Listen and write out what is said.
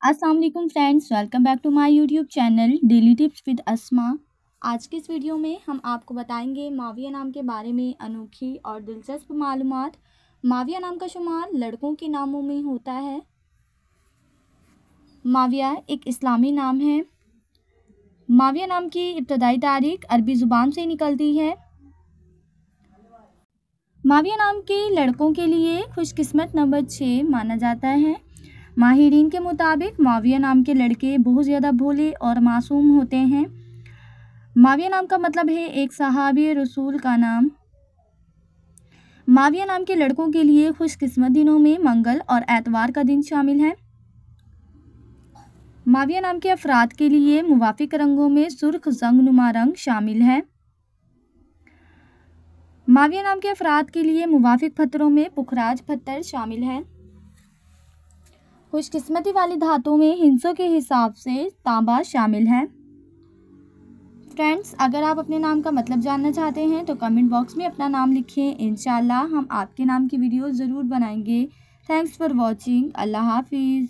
अस्सलाम वालेकुम friends, welcome back to my YouTube channel daily tips with Asma. आज की इस वीडियो में हम आपको बताएंगे माविया नाम के बारे में अनोखी और दिलचस्प मालूमात। माविया नाम का शुमार लड़कों के नामों में होता है। माविया एक इस्लामी नाम है। माविया नाम की इब्तदाई तारीख अरबी ज़ुबान से निकलती है। माविया नाम के लड़कों के लिए खुशकिस्मत नंबर 6 माना जाता है। माहिरीन के मुताबिक माविया नाम के लड़के बहुत ज़्यादा भोले और मासूम होते हैं। माविया नाम का मतलब है एक सहाबी रसूल का नाम। माविया नाम के लड़कों के लिए खुशकिस्मत दिनों में मंगल और एतवार का दिन शामिल है। माविया नाम के अफराद के लिए मुवाफिक रंगों में सुर्ख जंगनुमा रंग शामिल है। माविया नाम के अफराद के लिए मुवाफिक पत्थरों में पुखराज पत्थर शामिल है। खुशकिस्मती वाली धातुओं में हिंसों के हिसाब से तांबा शामिल है। फ्रेंड्स, अगर आप अपने नाम का मतलब जानना चाहते हैं तो कमेंट बॉक्स में अपना नाम लिखें। इंशाल्लाह हम आपके नाम की वीडियो ज़रूर बनाएंगे। Thanks for watching. अल्लाह हाफिज़।